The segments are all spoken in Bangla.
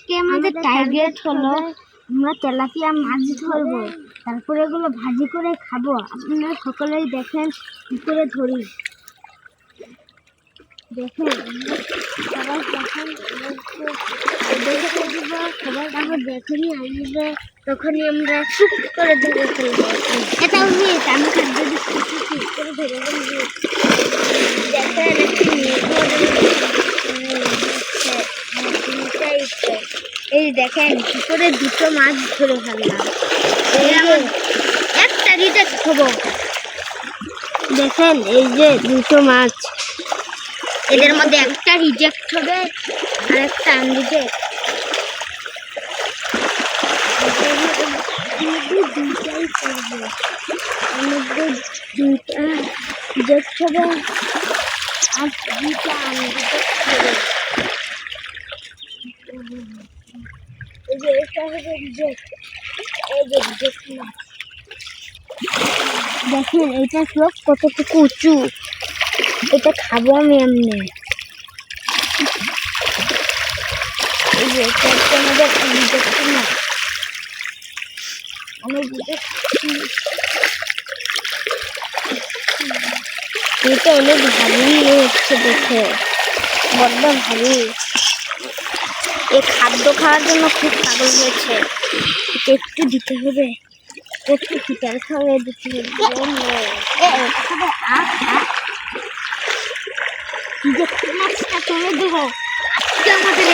আজকে আমাদের টার্গেট হলো আমরা তেলাপিয়া মাছ ধরবো, তারপরে এগুলো ভাজি করে খাবো। আপনারা সকলেই দেখেন কি করে ধরি। দেখেন সবাই দেখেন, সবাই তারপর যখনই আসবে তখনই আমরা চুপ করে ধরে ফেলবো। এটা উচিত, আমি খাদ্য দিচ্ছি চুপ করে ধরে ফেলবো। দেখেন এই দেখেন কি করে দুটো মাছ ধরে ফেললাম। একটা রিজেক্ট হবো। দেখেন এই যে দুটো মাছ, এদের মধ্যে একটা রিজেক্ট হবে আর একটা আনরিজেক্ট। দুইটাই করবো, দুইটা রিজেক্ট হবে আর দুইটা আনরিজেক্ট হবে। এই যে এটা হবে রিজেক্ট, এই যে রিজেক্ট না। দেখেন এটা চোখ কতটুকু উঁচু, এটা খাবো আমি এমনি। এই যে এটা আমাদের রিজেক্ট না, অনেক এটা অনেক ভারী হচ্ছে, দেখে বড্ড ভারী। এই খাদ্য খাওয়ার জন্য খুব পাগল হয়েছে, একটু দিতে হবে, একটু চিকেন খাওয়াই দিতে হবে। মাছটা তুলে দেবো আজকে আমাদের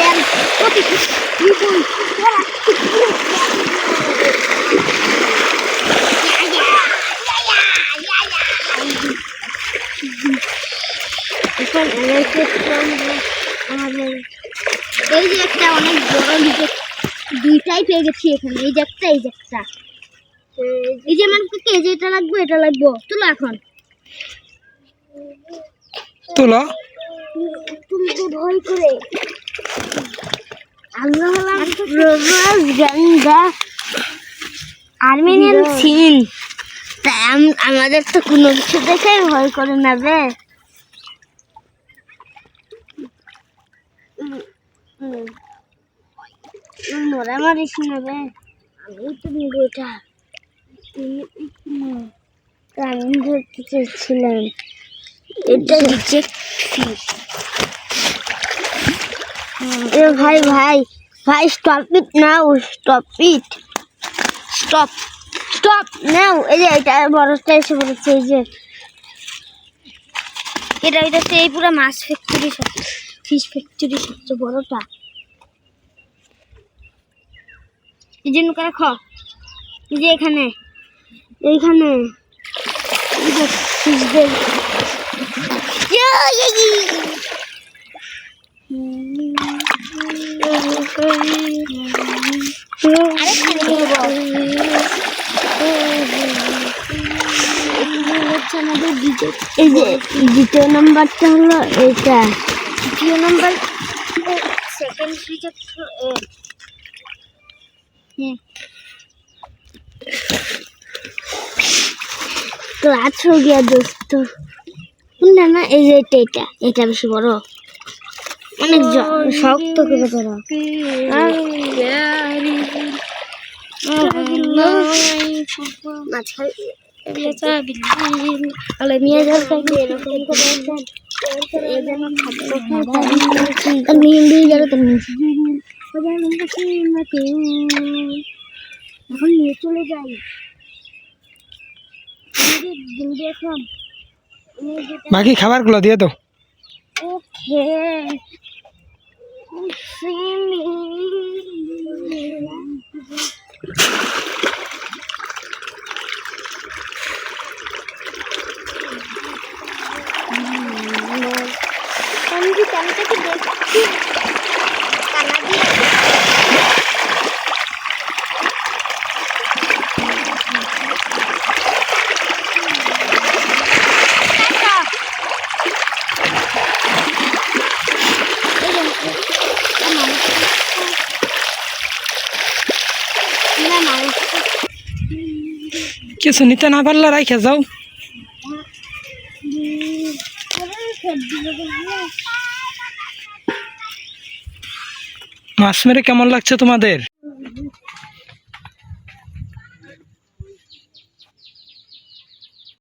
আমাদের এই যে একটা অনেক বড় রিজেক্ট, দুইটাই পেয়ে গেছি এখানে। এই যে একটা, এই যে একটা, এই যে মানে এই যে এটা লাগবে, এটা লাগবো। তুলো এখন, তুলো তুলতে ভয় করে। আমরা হলাম রোজগাঙ্গা আর্মেনিয়ান সিন, তাই আমাদের তো কোনো কিছু দেখে ভয় করে না রে। মরা মারিস না রে, আমি তো নিব এটা। আমি ধরতে চেয়েছিলাম, এটা রিজেক্ট ফিশ। ভাই ভাই ভাই, stop it now, stop it, stop stop নাও। এই যে এটা বড়টা এসে বলেছে, এই যে এটা হইতেছে এই পুরো মাছ ফ্যাক্টরি, ফিশ ফ্যাক্টরি সবচেয়ে বড়টা। এই যে নৌকা রাখো, এই যে এখানে, এইখানে ফিশদের আমাদের এই যে দ্বিতীয় নাম্বারটা হলো এইটা, তৃতীয় নাম্বার সেকেন্ড রিজেক্ট। ক্লাচ हो गया दोस्तों। না না, এই যে এটা, এটা বেশি বড়, অনেক শক্ত করে ধরো। মাছ খাই নিয়ে যাও, এরকম করে এখন নিয়ে চলে যাই। বাকি খাবারগুলো দিয়ে দাও। ওকে আমি কি কানাটাকে দেখছি, কানা দিয়ে কিছু নিতে না পারলে রাইখে যাও। মাছ মেরে কেমন লাগছে তোমাদের?